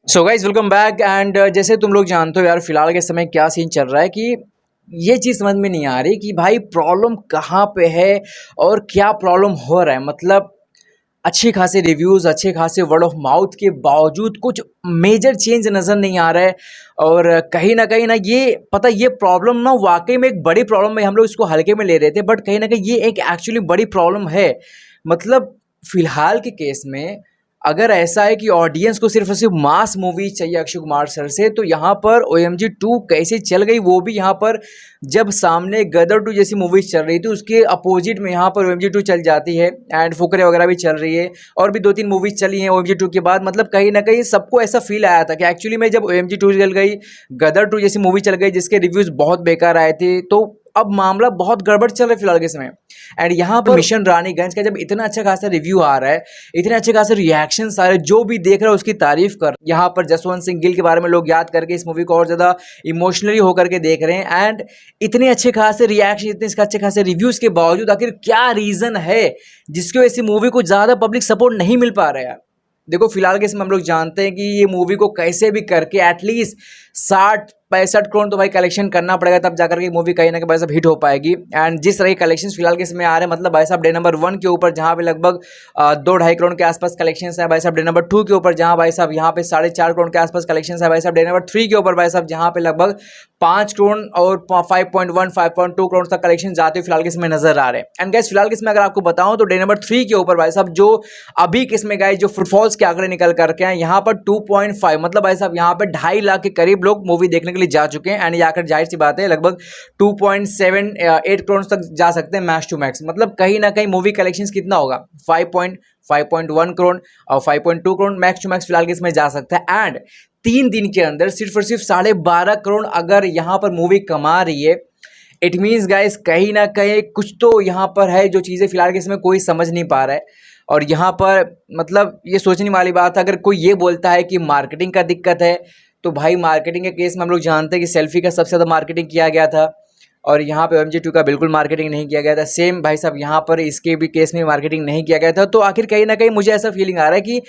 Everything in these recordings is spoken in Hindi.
So guys welcome back and जैसे तुम लोग जानते हो यार, फिलहाल के समय क्या सीन चल रहा है कि ये चीज़ समझ में नहीं आ रही कि भाई प्रॉब्लम कहाँ पे है और क्या प्रॉब्लम हो रहा है। मतलब अच्छे खासे रिव्यूज़, अच्छे खासे वर्ड ऑफ माउथ के बावजूद कुछ मेजर चेंज नज़र नहीं आ रहा है। और कहीं ना ये पता, ये प्रॉब्लम ना वाकई में एक बड़ी प्रॉब्लम है। हम लोग इसको हल्के में ले रहे थे, बट कहीं ना कहीं ये एक एक्चुअली बड़ी प्रॉब्लम है। मतलब फिलहाल के केस में अगर ऐसा है कि ऑडियंस को सिर्फ और सिर्फ मास मूवी चाहिए अक्षय कुमार सर से, तो यहाँ पर OMG 2 कैसे चल गई, वो भी यहाँ पर जब सामने गदर 2 जैसी मूवीज चल रही थी उसके अपोजिट में यहाँ पर OMG 2 चल जाती है। एंड फुकरे वगैरह भी चल रही है और भी 2-3 मूवीज चली हैं OMG 2 के बाद। मतलब कहीं ना कहीं सबको ऐसा फील आया था कि एक्चुअली में जब OMG 2 चल गई, गदर 2 जैसी मूवी चल गई जिसके रिव्यूज बहुत बेकार आए थे, तो अब मामला बहुत गड़बड़ चल रहा है फिलहाल के समय। एंड यहाँ पर मिशन रानीगंज का जब इतना अच्छा खासा रिव्यू आ रहा है, इतने अच्छे खासे रिएक्शंस आ रहे हैं, जो भी देख रहा है उसकी तारीफ कर। यहाँ पर जसवंत सिंह गिल के बारे में लोग याद करके इस मूवी को और ज्यादा इमोशनली होकर के देख रहे हैं। एंड इतने अच्छे खासे रिएक्शन, इतने अच्छे खासे रिव्यूज के बावजूद आखिर क्या रीजन है जिसकी वजह से मूवी को ज्यादा पब्लिक सपोर्ट नहीं मिल पा रहा है यार। देखो फिलहाल के इसमें हम लोग जानते हैं कि ये मूवी को कैसे भी करके एटलीस्ट 60-65 करोड़ तो भाई कलेक्शन करना पड़ेगा, तब जाकर के मूवी कहीं ना कहीं भाई साहब हिट हो पाएगी। एंड जिस तरह के कलेक्शन फिलहाल के इसमें आ रहे हैं, मतलब भाई साहब डे नंबर 1 के ऊपर जहाँ पे लगभग 2-2.5 करोड़ के आसपास कलेक्शन है भाई साहब, डे नंबर 2 के ऊपर जहाँ भाई साहब यहाँ पे 4.5 करोड़ के आसपास कलेक्शन है भाई साहब, डे नंबर 3 के ऊपर भाई साहब जहाँ पे लगभग 5 करोड़ और 5.1-5.2 करोड़ तक कलेक्शन जाते हुए फिलहाल के इसमें नजर आ रहे हैं। एंड गैस फिलहाल के इसमें अगर आपको बताऊं तो डे नंबर 3 के ऊपर भाई साहब जो अभी किसमें गाइस जो फुटफॉल्स के आंकड़े निकल करके हैं यहाँ पर 2.5, मतलब भाई साहब यहाँ पे 2.5 लाख के करीब लोग मूवी देखने के लिए जा चुके हैं। एंड ये आकर जाहिर सी बात है लगभग 2.78 करोड़ तक जा सकते हैं मैक्स टू मैक्स। मतलब कहीं ना कहीं मूवी कलेक्शंस कितना होगा, 5.1 करोड़ और 5.2 करोड़ मैक्स टू मैक्स फिलहाल के इसमें जा सकता है। एंड 3 दिन के अंदर सिर्फ और सिर्फ 12.5 करोड़ अगर यहाँ पर मूवी कमा रही है, इट मीन्स गाइस कहीं ना कहीं कुछ तो यहाँ पर है जो चीज़ें फिलहाल के इसमें कोई समझ नहीं पा रहा है। और यहाँ पर मतलब ये सोचने वाली बात है, अगर कोई ये बोलता है कि मार्केटिंग का दिक्कत है, तो भाई मार्केटिंग के केस में हम लोग जानते हैं कि सेल्फी का सबसे ज़्यादा मार्केटिंग किया गया था और यहाँ पे OMG 2 का बिल्कुल मार्केटिंग नहीं किया गया था। सेम भाई साहब यहाँ पर इसके भी केस में मार्केटिंग नहीं किया गया था। तो आखिर कहीं ना कहीं मुझे ऐसा फीलिंग आ रहा है कि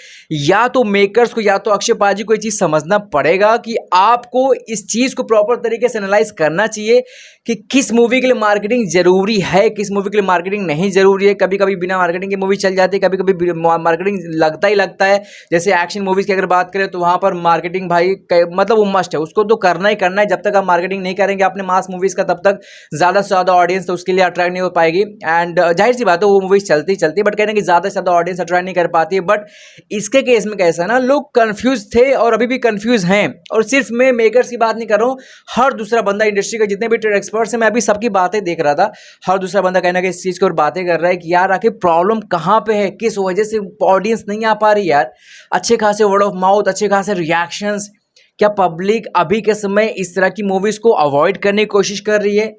या तो मेकर्स को या तो अक्षय पाजी को ये चीज़ समझना पड़ेगा कि आपको इस चीज़ को प्रॉपर तरीके से एनालाइज करना चाहिए कि किस मूवी के लिए मार्केटिंग जरूरी है, किस मूवी के लिए मार्केटिंग नहीं जरूरी है। कभी कभी बिना मार्केटिंग की मूवी चल जाती है, कभी कभी मार्केटिंग लगता ही लगता है। जैसे एक्शन मूवीज़ की अगर बात करें तो वहाँ पर मार्केटिंग भाई मतलब वो मस्ट है, उसको तो करना ही करना है। जब तक आप मार्केटिंग नहीं करेंगे अपने मास मूवीज़ का, तब तक ज़्यादा से ज़्यादा ऑडियंस तो उसके लिए अट्रैक्ट नहीं हो पाएगी। एंड जाहिर सी बात है वो मूवीज चलती बट कहने की ज़्यादा से ज़्यादा ऑडियंस अट्रैक्ट नहीं कर पाती है। बट इसके केस में कैसा है ना, लोग कंफ्यूज थे और अभी भी कंफ्यूज हैं। और सिर्फ मैं मेकर्स की बात नहीं कर रहा हूँ, हर दूसरा बंदा इंडस्ट्री का जितने भी ट्रेड एक्सपर्ट्स हैं, मैं अभी सबकी बातें देख रहा था, हर दूसरा बंदा कहना कि इस चीज़ की और बातें कर रहा है कि यार आखिर प्रॉब्लम कहाँ पे है, किस वजह से ऑडियंस नहीं आ पा रही यार। अच्छे खासे वर्ड ऑफ माउथ, अच्छे खासे रिएक्शंस, क्या पब्लिक अभी के समय इस तरह की मूवीज को अवॉइड करने की कोशिश कर रही है?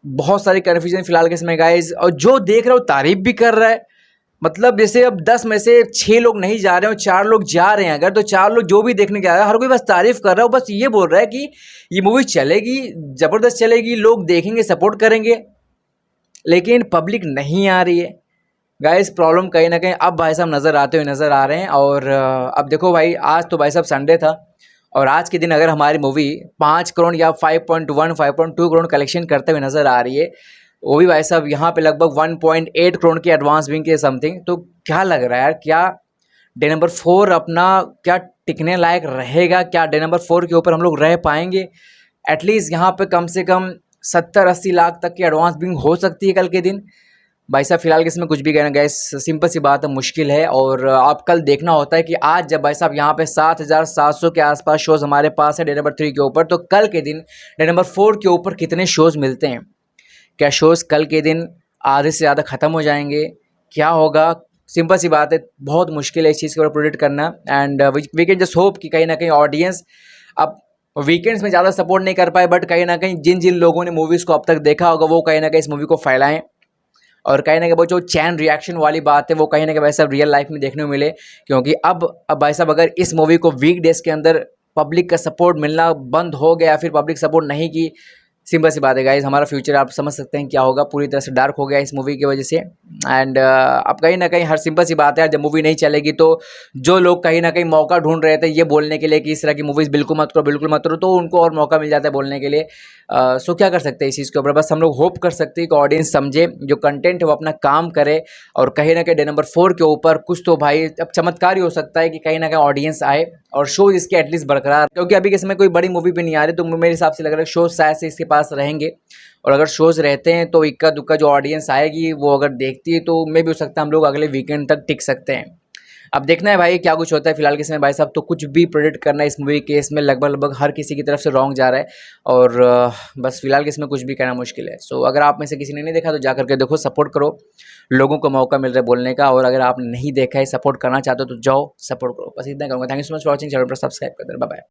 बहुत सारे कन्फ्यूजन फिलहाल के समय गाइज, और जो देख रहा हो तारीफ भी कर रहा है। मतलब जैसे अब 10 में से 6 लोग नहीं जा रहे हो, 4 लोग जा रहे हैं अगर, तो 4 लोग जो भी देखने जा रहे हैं हर कोई बस तारीफ कर रहा है, बस ये बोल रहा है कि ये मूवी चलेगी, जबरदस्त चलेगी, लोग देखेंगे, सपोर्ट करेंगे, लेकिन पब्लिक नहीं आ रही है। गाइस प्रॉब्लम कहीं ना कहीं अब भाई साहब नज़र आते हुए नज़र आ रहे हैं। और अब देखो भाई, आज तो भाई साहब संडे था और आज के दिन अगर हमारी मूवी 5 करोड़ या 5.1-5.2 करोड़ कलेक्शन करते हुए नज़र आ रही है, वो भी भाई साहब यहाँ पे लगभग 1.8 करोड़ की एडवांस बिंग के समथिंग, तो क्या लग रहा है यार, क्या डे नंबर 4 अपना क्या टिकने लायक रहेगा? क्या डे नंबर 4 के ऊपर हम लोग रह पाएंगे? एटलीस्ट यहाँ पे कम से कम 70-80 लाख तक की एडवांस बिंग हो सकती है कल के दिन। भाई साहब फिलहाल के इसमें कुछ भी कहना गैस सिंपल सी बात है, मुश्किल है। और आप कल देखना होता है कि आज जब भाई साहब यहाँ पे 7,700 के आसपास शोज़ हमारे पास है डे नंबर 3 के ऊपर, तो कल के दिन डे नंबर 4 के ऊपर कितने शोज़ मिलते हैं? क्या शोज़ कल के दिन आधे से ज़्यादा ख़त्म हो जाएंगे? क्या होगा? सिंपल सी बात है, बहुत मुश्किल है इस चीज़ के ऊपर प्रोडिक्ट करना। And we can just hope कि कहीं ना कहीं ऑडियंस अब वीकेंड्स में ज़्यादा सपोर्ट नहीं कर पाए, बट कहीं ना कहीं जिन जिन लोगों ने मूवीज़ को अब तक देखा होगा वो कहीं ना कहीं इस मूवी को फैलाएं। और कहीं ना कहीं वो जो चैन रिएक्शन वाली बात है वो कहीं ना कहीं भाई साहब रियल लाइफ में देखने को मिले। क्योंकि अब भाई साहब अगर इस मूवी को वीक डेज के अंदर पब्लिक का सपोर्ट मिलना बंद हो गया, फिर पब्लिक सपोर्ट नहीं की, सिंपल सी बात है गाइस, हमारा फ्यूचर आप समझ सकते हैं क्या होगा, पूरी तरह से डार्क हो गया इस मूवी की वजह से। एंड अब कहीं ना कहीं हर सिंपल सी बात है यार, जब मूवी नहीं चलेगी तो जो लोग कहीं ना कहीं मौका ढूंढ रहे थे ये बोलने के लिए कि इस तरह की मूवीज़ बिल्कुल मत करो, बिल्कुल मत करो, तो उनको और मौका मिल जाता है बोलने के लिए। सो क्या कर सकते हैं इस चीज़ के ऊपर, बस हम लोग होप कर सकते हैं कि ऑडियंस समझे, जो कंटेंट है वो अपना काम करे, और कहीं ना कहीं डे नंबर 4 के ऊपर कुछ तो भाई अब चमत्कार ही हो सकता है कि कहीं ना कहीं ऑडियंस आए और शो इसके एटलीस्ट बरकरार, क्योंकि अभी के समय कोई बड़ी मूवी भी नहीं आ रही, तो मेरे हिसाब से लग रहा है शो शायद से इसके पास रहेंगे। और अगर शोज़ रहते हैं तो इक्का दुक्का जो ऑडियंस आएगी वो अगर देखती है तो मे भी हो सकता है हम लोग अगले वीकेंड तक टिक सकते हैं। अब देखना है भाई क्या कुछ होता है। फिलहाल के समय भाई साहब तो कुछ भी प्रेडिक्ट करना इस मूवी के इसमें लगभग लगभग हर किसी की तरफ से रॉन्ग जा रहा है, और बस फिलहाल के इसमें कुछ भी कहना मुश्किल है। सो अगर आप में से किसी ने नहीं देखा तो जा करके देखो, सपोर्ट करो, लोगों को मौका मिल रहा है बोलने का, और अगर आपने नहीं देखा है, सपोर्ट करना चाहते हो तो जाओ सपोर्ट करो। बस इतना कहूँगा। Thank you so much for watching, channel पर सब्सक्राइब कर देना। Bye bye.